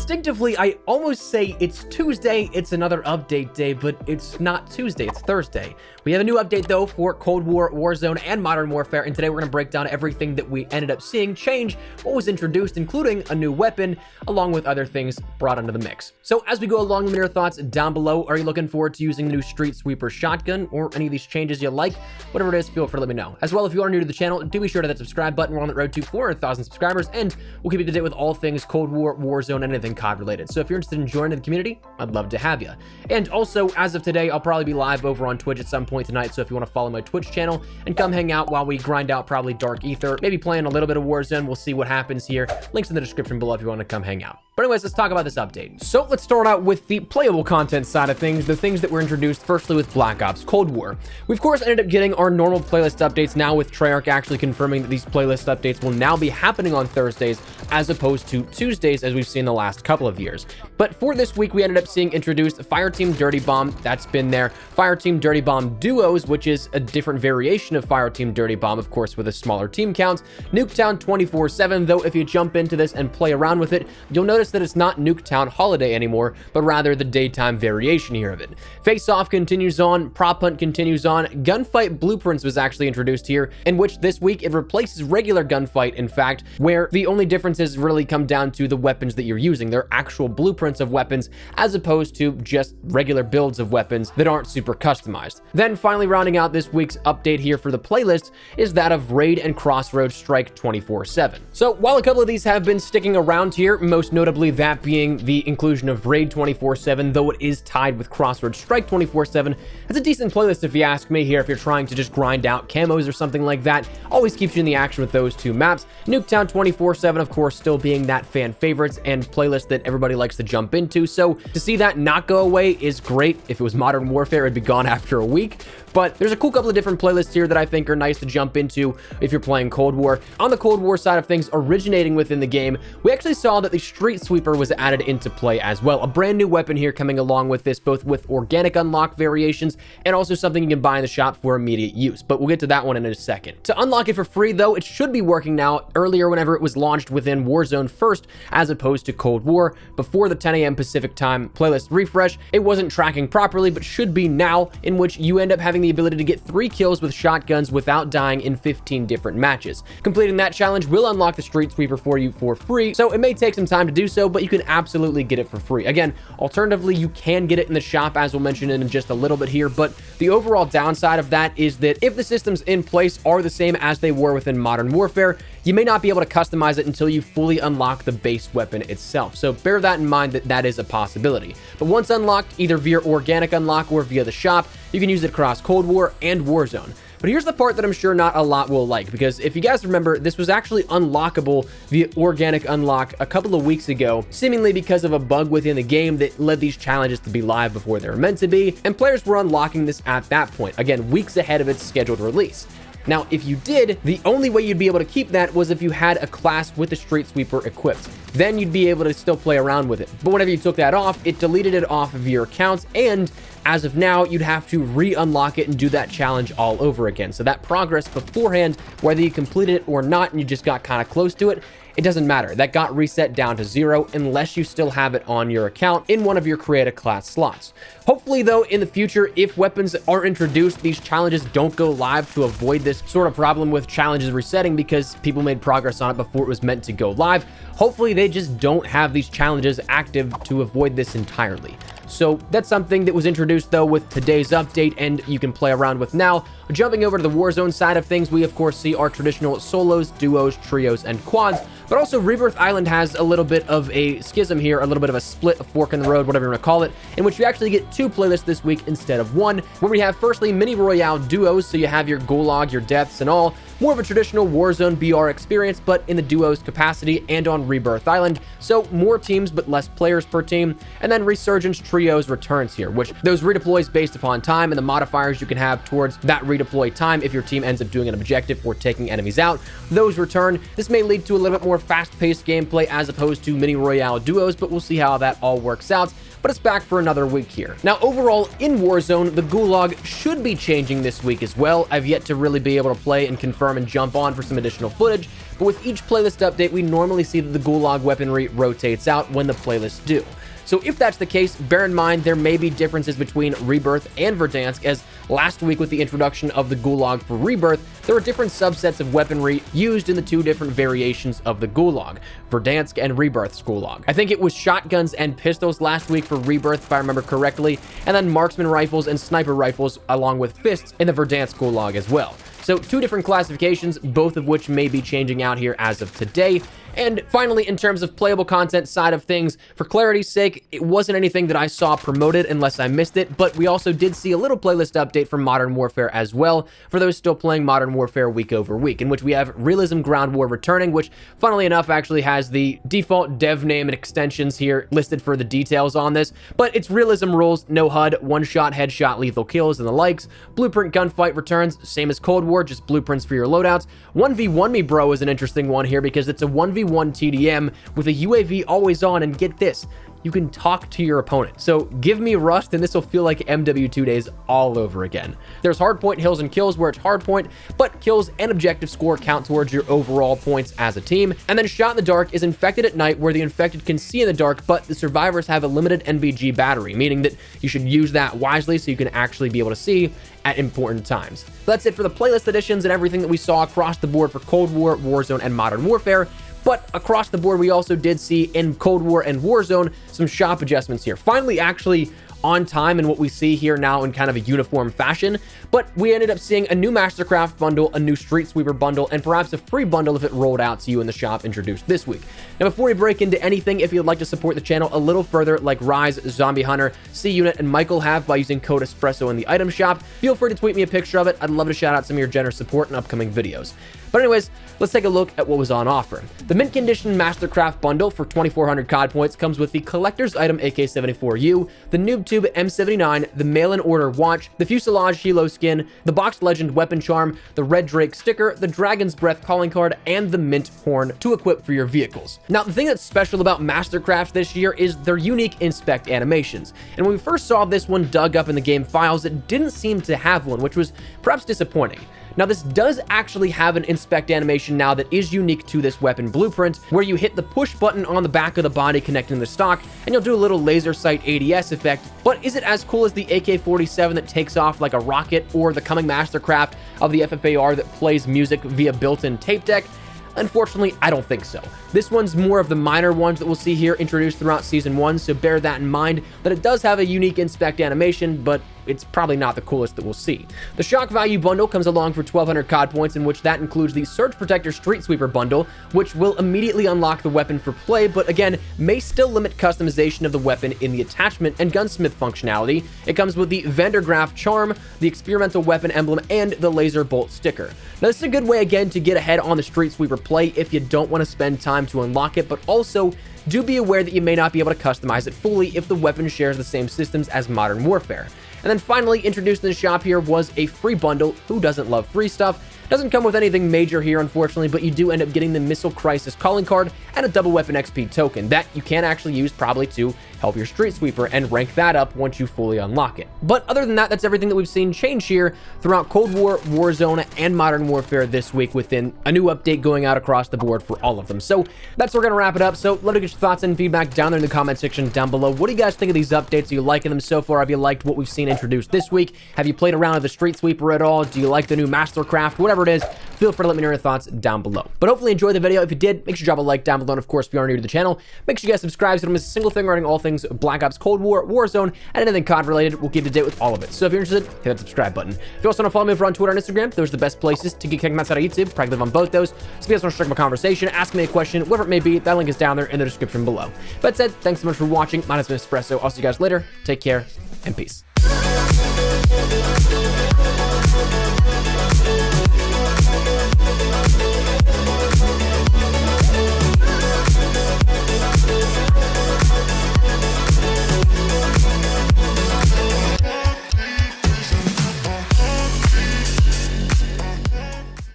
Instinctively, I almost say it's Tuesday, it's another update day, but it's not Tuesday, it's Thursday. We have a new update though for Cold War, Warzone, and Modern Warfare, and today we're going to break down everything that we ended up seeing change, what was introduced, including a new weapon, along with other things brought into the mix. So as we go along, let me know your thoughts down below. Are you looking forward to using the new Street Sweeper shotgun, or any of these changes you like? Whatever it is, feel free to let me know. As well, if you are new to the channel, do be sure to hit that subscribe button. We're on the road to 400,000 subscribers, and we'll keep you up to date with all things Cold War, Warzone, and anything COD related. So if you're interested in joining the community, I'd love to have you. And also, as of today, I'll probably be live over on Twitch at some point tonight, so if you want to follow my Twitch channel and come hang out while we grind out probably Dark Ether, maybe playing a little bit of Warzone, we'll see what happens here. Links in the description below if you want to come hang out. But anyways, let's talk about this update. So let's start out with the playable content side of things, the things that were introduced firstly with Black Ops Cold War. We of course ended up getting our normal playlist updates now, with TREYARCH actually confirming that these playlist updates will now be happening on Thursdays as opposed to Tuesdays as we've seen the last couple of years. But for this week, we ended up seeing introduced Fireteam Dirty Bomb, that's been there, Fireteam Dirty Bomb Duos, which is a different variation of Fireteam Dirty Bomb, of course with a smaller team count, Nuketown 24/7, though if you jump into this and play around with it, you'll notice that it's not Nuketown Holiday anymore, but rather the daytime variation here of it. Face Off continues on, Prop Hunt continues on, Gunfight Blueprints was actually introduced here, in which this week it replaces regular gunfight, in fact, where the only differences really come down to the weapons that you're using. They're actual blueprints of weapons as opposed to just regular builds of weapons that aren't super customized. Then finally rounding out this week's update here for the playlist is that of Raid and Crossroads Strike 24/7. So while a couple of these have been sticking around here, most notably that being the inclusion of Raid 24/7, though it is tied with Crossroads Strike 24/7, it's a decent playlist if you ask me here if you're trying to just grind out camos or something like that. Always keeps you in the action with those two maps. Nuketown 24/7, of course, still being that fan favorites and playlist that everybody likes to jump into, so to see that not go away is great. If it was Modern Warfare, it'd be gone after a week. But there's a cool couple of different playlists here that I think are nice to jump into if you're playing Cold War. On the Cold War side of things, originating within the game, we actually saw that the Street Sweeper was added into play as well. A brand new weapon here coming along with this, both with organic unlock variations and also something you can buy in the shop for immediate use. But we'll get to that one in a second. To unlock it for free, though, it should be working now. Earlier, whenever it was launched within Warzone first, as opposed to Cold War, before the 10 a.m. Pacific time playlist refresh, it wasn't tracking properly, but should be now, in which you end up having the ability to get 3 kills with shotguns without dying in 15 different matches. Completing that challenge will unlock the Street Sweeper for you for free, so it may take some time to do so, but you can absolutely get it for free. Again, alternatively, you can get it in the shop, as we'll mention in just a little bit here, but the overall downside of that is that if the systems in place are the same as they were within Modern Warfare, you may not be able to customize it until you fully unlock the base weapon itself. So bear that in mind, that that is a possibility. But once unlocked, either via organic unlock or via the shop, you can use it across Cold War and Warzone. But here's the part that I'm sure not a lot will like, because if you guys remember, this was actually unlockable via organic unlock a couple of weeks ago, seemingly because of a bug within the game that led these challenges to be live before they were meant to be, and players were unlocking this at that point, again, weeks ahead of its scheduled release. Now, if you did, the only way you'd be able to keep that was if you had a class with the Street Sweeper equipped. Then you'd be able to still play around with it. But whenever you took that off, it deleted it off of your accounts, and as of now, you'd have to re-unlock it and do that challenge all over again. So that progress beforehand, whether you completed it or not and you just got kind of close to it, it doesn't matter. That got reset down to 0 unless you still have it on your account in one of your create a class slots. Hopefully, though, in the future, if weapons are introduced, these challenges don't go live to avoid this sort of problem with challenges resetting because people made progress on it before it was meant to go live. Hopefully, they just don't have these challenges active to avoid this entirely. So that's something that was introduced, though, with today's update, and you can play around with now. Jumping over to the Warzone side of things, we of course see our traditional solos, duos, trios, and quads, but also Rebirth Island has a little bit of a schism here, a little bit of a split, a fork in the road, whatever you want to call it, in which you actually get 2 playlists this week instead of 1, where we have firstly Mini Royale duos, so you have your Gulag, your deaths, and all. More of a traditional Warzone BR experience, but in the duos capacity and on Rebirth Island, so more teams but less players per team. And then Resurgence Trios returns here, which those redeploys based upon time and the modifiers you can have towards that redeploy time if your team ends up doing an objective or taking enemies out. Those return. This may lead to a little bit more fast-paced gameplay as opposed to Mini Royale duos, but we'll see how that all works out. but it's back for another week here. Now, overall, in Warzone, the Gulag should be changing this week as well. I've yet to really be able to play and confirm and jump on for some additional footage, but with each playlist update, we normally see that the Gulag weaponry rotates out when the playlists do. So if that's the case, bear in mind there may be differences between Rebirth and Verdansk, as last week with the introduction of the Gulag for Rebirth, there were different subsets of weaponry used in the two different variations of the Gulag, Verdansk and Rebirth's Gulag. I think it was shotguns and pistols last week for Rebirth, if I remember correctly, and then marksman rifles and sniper rifles along with fists in the Verdansk Gulag as well. So two different classifications, both of which may be changing out here as of today. And finally, in terms of playable content side of things, for clarity's sake, it wasn't anything that I saw promoted unless I missed it, but we also did see a little playlist update for Modern Warfare as well, for those still playing Modern Warfare week over week, in which we have Realism Ground War returning, which, funnily enough, actually has the default dev name and extensions here listed for the details on this, but it's Realism rules, no HUD, one-shot, headshot, lethal kills, and the likes. Blueprint gunfight returns, same as Cold War, just blueprints for your loadouts. 1v1 me bro is an interesting one here because it's a 1v1 TDM with a UAV always on, and get this, you can talk to your opponent. So give me Rust and this will feel like MW2 days all over again. There's hardpoint hills and kills where it's hardpoint, but kills and objective score count towards your overall points as a team. And then Shot in the Dark is Infected at night, where the infected can see in the dark, but the survivors have a limited NVG battery, meaning that you should use that wisely so you can actually be able to see at important times. That's it for the playlist additions and everything that we saw across the board for Cold War, Warzone, and Modern Warfare. But across the board, we also did see in Cold War and Warzone some shop adjustments here. Finally, actually on time and what we see here now in kind of a uniform fashion, but we ended up seeing a new Mastercraft bundle, a new Street Sweeper bundle, and perhaps a free bundle if it rolled out to you in the shop introduced this week. Now, before we break into anything, if you'd like to support the channel a little further, like Rise, Zombie Hunter, C-Unit, and Michael have by using code ESPRESSO in the item shop, feel free to tweet me a picture of it. I'd love to shout out some of your generous support in upcoming videos. But anyways, let's take a look at what was on offer. The mint condition Mastercraft bundle for 2,400 COD points comes with the collector's item AK-74U, the Noob Tube M79, the mail-in order watch, the Fuselage Hilo skin, the Boxed Legend weapon charm, the Red Drake sticker, the Dragon's Breath calling card, and the mint horn to equip for your vehicles. Now, the thing that's special about Mastercraft this year is their unique inspect animations. And when we first saw this one dug up in the game files, it didn't seem to have one, which was perhaps disappointing. Now, this does actually have an inspect animation now that is unique to this weapon blueprint, where you hit the push button on the back of the body connecting the stock, and you'll do a little laser sight ADS effect. But is it as cool as the AK-47 that takes off like a rocket, or the coming Mastercraft of the FFAR that plays music via built-in tape deck? Unfortunately, I don't think so. This one's more of the minor ones that we'll see here introduced throughout Season 1, so bear that in mind, that it does have a unique inspect animation, but it's probably not the coolest that we'll see. The Shock Value bundle comes along for 1,200 COD points, in which that includes the Surge Protector Street Sweeper bundle, which will immediately unlock the weapon for play, but again, may still limit customization of the weapon in the attachment and gunsmith functionality. It comes with the Vandergraaf charm, the experimental weapon emblem, and the laser bolt sticker. Now, this is a good way, again, to get ahead on the Street Sweeper play if you don't want to spend time to unlock it, but also do be aware that you may not be able to customize it fully if the weapon shares the same systems as Modern Warfare. And then finally, introduced in the shop here was a free bundle. Who doesn't love free stuff? Doesn't come with anything major here, unfortunately, but you do end up getting the Missile Crisis calling card and a double weapon XP token that you can actually use probably to help your Street Sweeper and rank that up once you fully unlock it. But other than that, that's everything that we've seen change here throughout Cold War, Warzone, and Modern Warfare this week, within a new update going out across the board for all of them. So that's where we're going to wrap it up. So love to get your thoughts and feedback down there in the comment section down below. What do you guys think of these updates? Are you liking them so far? Have you liked what we've seen introduced this week? Have you played around with the Street Sweeper at all? Do you like the new Mastercraft? Whatever it is, feel free to let me know your thoughts down below. But hopefully enjoy the video. If you did, make sure you drop a like down below. And of course, if you are new to the channel, make sure you guys subscribe so you don't miss a single thing regarding all things Black Ops, Cold War, Warzone, and anything COD related. We'll keep you up to date with all of it. So if you're interested, hit that subscribe button. If you also want to follow me over on Twitter and Instagram, those are the best places to get connected outside of YouTube. Probably live on both those. So if you guys want to strike up a conversation, ask me a question, whatever it may be, that link is down there in the description below. That said, thanks so much for watching. My name is Espresso. I'll see you guys later. Take care and peace.